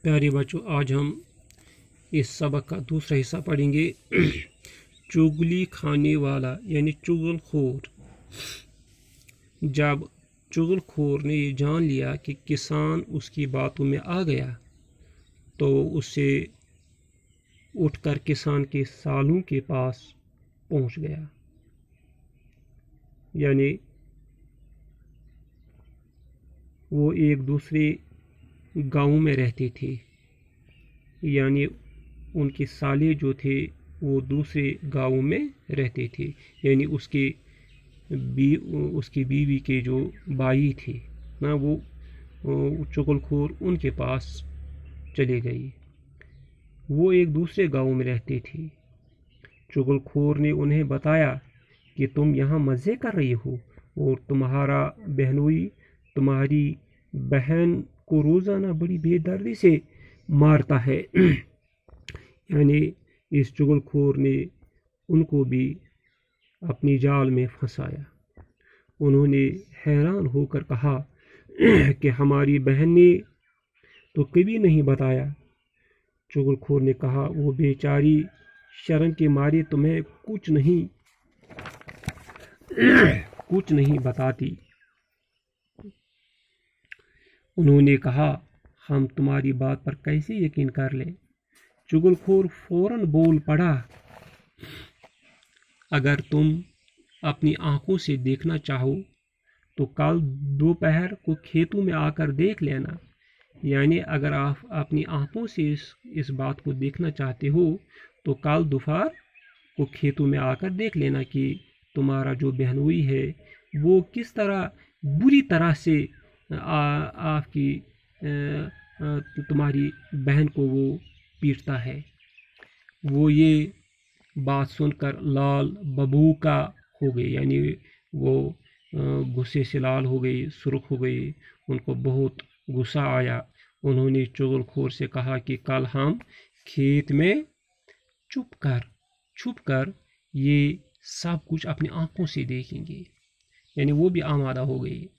प्यारे बच्चों, आज हम इस सबक का दूसरा हिस्सा पढ़ेंगे। चुगली खाने वाला यानी चुगलखोर। जब चुगलखोर ने ये जान लिया कि किसान उसकी बातों में आ गया तो उसे उठकर किसान के सालों के पास पहुंच गया। यानी वो एक दूसरे गांव में रहते थे, यानी उनके साले जो थे वो दूसरे गांव में रहते थे। यानी उसकी बीवी के जो भाई थे ना, वो चुगलखोर उनके पास चले गए। वो एक दूसरे गांव में रहते थे। चुगलखोर ने उन्हें बताया कि तुम यहाँ मज़े कर रही हो और तुम्हारा बहनोई तुम्हारी बहन को रोज़ाना बड़ी बेदर्दी से मारता है। यानी इस चुगलखोर ने उनको भी अपनी जाल में फंसाया। उन्होंने हैरान होकर कहा कि हमारी बहन ने तो कभी नहीं बताया। चुगलखोर ने कहा, वो बेचारी शर्म के मारे तुम्हें कुछ नहीं बताती। उन्होंने कहा, हम तुम्हारी बात पर कैसे यकीन कर लें। चुगलखोर फौरन बोल पड़ा, अगर तुम अपनी आंखों से देखना चाहो तो कल दोपहर को खेतों में आकर देख लेना। यानी अगर आप अपनी आंखों से इस बात को देखना चाहते हो तो कल दोपहर को खेतों में आकर देख लेना कि तुम्हारा जो बहनोई है वो किस तरह बुरी तरह से आपकी तुम्हारी बहन को वो पीटता है। वो ये बात सुनकर लाल बबूका हो गई, यानी वो गुस्से से लाल हो गई, सुर्ख हो गई। उनको बहुत गुस्सा आया। उन्होंने चुगलखोर से कहा कि कल हम खेत में छुप कर ये सब कुछ अपनी आंखों से देखेंगे। यानी वो भी आमादा हो गई।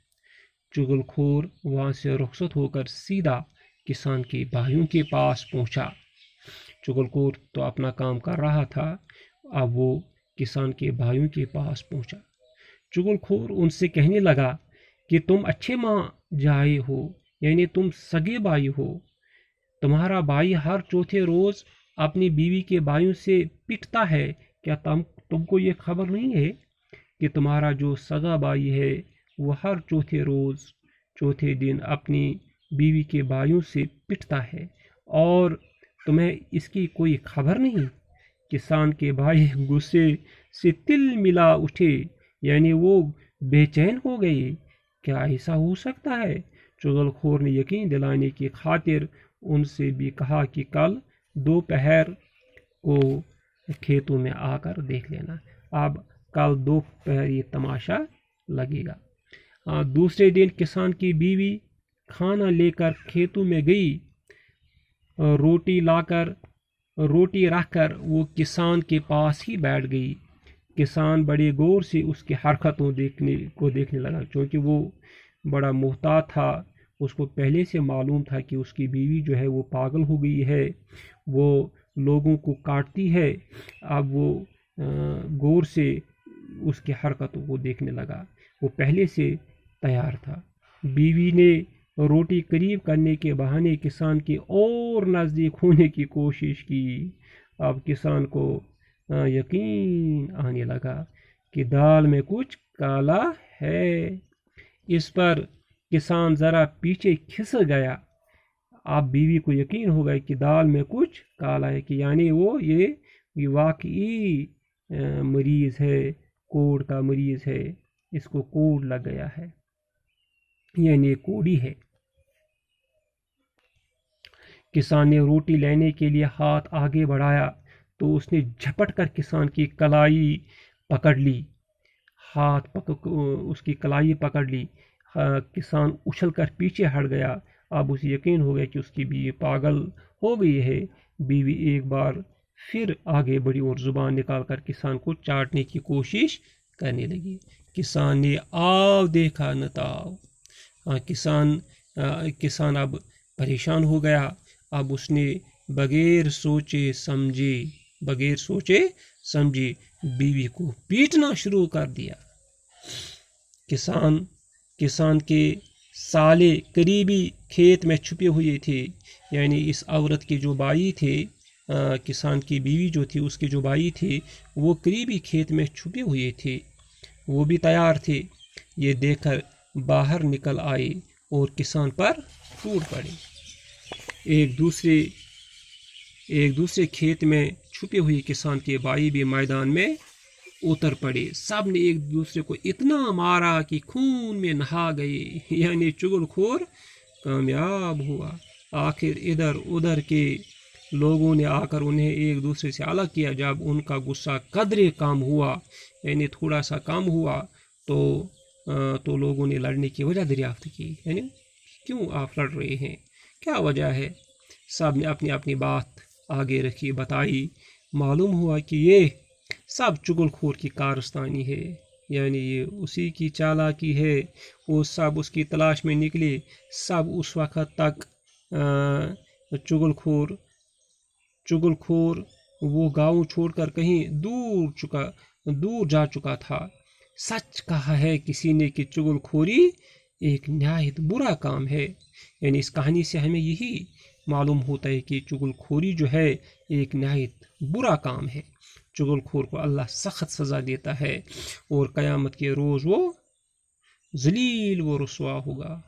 चुगलखोर वहाँ से रुखसत होकर सीधा किसान के भाइयों के पास पहुंचा। चुगलखोर तो अपना काम कर रहा था, अब वो किसान के भाइयों के पास पहुंचा। चुगलखोर उनसे कहने लगा कि तुम अच्छे माँ जाए हो, यानी तुम सगे भाई हो। तुम्हारा भाई हर चौथे रोज अपनी बीवी के भाइयों से पिटता है। क्या तुमको ये खबर नहीं है कि तुम्हारा जो सगा भाई है वो हर चौथे दिन अपनी बीवी के भाइयों से पिटता है और तुम्हें इसकी कोई खबर नहीं। किसान के भाई गुस्से से तिल मिला उठे, यानी वो बेचैन हो गए। क्या ऐसा हो सकता है? चुगलखोर ने यकीन दिलाने की खातिर उनसे भी कहा कि कल दोपहर को खेतों में आकर देख लेना। अब कल दोपहर ये तमाशा लगेगा। दूसरे दिन किसान की बीवी खाना लेकर खेतों में गई। रोटी रखकर वो किसान के पास ही बैठ गई। किसान बड़े गौर से उसकी हरकतों देखने लगा, क्योंकि वो बड़ा मोहतात था। उसको पहले से मालूम था कि उसकी बीवी जो है वो पागल हो गई है, वो लोगों को काटती है। अब वो गौर से उसकी हरकतों को देखने लगा। वो पहले से तैयार था। बीवी ने रोटी करीब करने के बहाने किसान के और नज़दीक होने की कोशिश की। अब किसान को यकीन आने लगा कि दाल में कुछ काला है। इस पर किसान ज़रा पीछे खिसक गया। अब बीवी को यकीन हो गया कि दाल में कुछ काला है, कि यानी वो ये वाकई मरीज है, कोढ़ का मरीज है, इसको कोढ़ लग गया है, यानी कोढ़ी है। किसान ने रोटी लेने के लिए हाथ आगे बढ़ाया तो उसने झपट कर किसान की कलाई पकड़ ली। उसकी कलाई पकड़ ली। किसान उछल कर पीछे हट गया। अब उसे यकीन हो गया कि उसकी बीवी पागल हो गई है। बीवी एक बार फिर आगे बढ़ी और जुबान निकालकर किसान को चाटने की कोशिश करने लगी। किसान ने आव देखा न ताव। किसान अब परेशान हो गया। اب اس نے بغیر سوچے سمجھے بیوی کو پیٹنا شروع کر دیا۔ کسان کے سالے قریبی کھیت میں چھپے ہوئے تھے، یعنی اس عورت کے جو بھائی تھے، کسان کی بیوی جو تھی، اس کے جو بھائی تھے وہ قریبی کھیت میں چھپے ہوئے تھے، وہ بھی تیار تھے۔ یہ دیکھ کر باہر نکل آئے اور کسان پر ٹوٹ پڑے۔ ایک دوسرے کھیت میں چھپے ہوئے کسان کے بھائی بھی میدان میں اتر پڑے۔ سب نے ایک دوسرے کو اتنا مارا کہ خون میں نہا گئے، یعنی چغل خور کامیاب ہوا۔ آخر ادھر ادھر کے لوگوں نے آ کر انہیں ایک دوسرے سے الگ کیا۔ جب ان کا غصہ قدرے کم ہوا، یعنی تھوڑا سا کم ہوا، تو لوگوں نے لڑنے کی وجہ دریافت کی، یعنی کیوں آپ لڑ رہے ہیں، کیا وجہ ہے؟ سب نے اپنی اپنی بات آگے رکھی، بتائی۔ معلوم ہوا کہ یہ سب چغل خور کی کارستانی ہے، یعنی یہ اسی کی چالاکی ہے۔ وہ سب اس کی تلاش میں نکلے۔ سب اس وقت تک چغل خور وہ گاؤں چھوڑ کر کہیں دور جا چکا تھا۔ سچ کہا ہے کسی نے کہ چغل خوری ایک نہایت برا کام ہے، یعنی اس کہانی سے ہمیں یہی معلوم ہوتا ہے کہ چغل خوری جو ہے ایک نہایت برا کام ہے۔ چغل خور کو اللہ سخت سزا دیتا ہے اور قیامت کے روز وہ ذلیل و رسوا ہوگا۔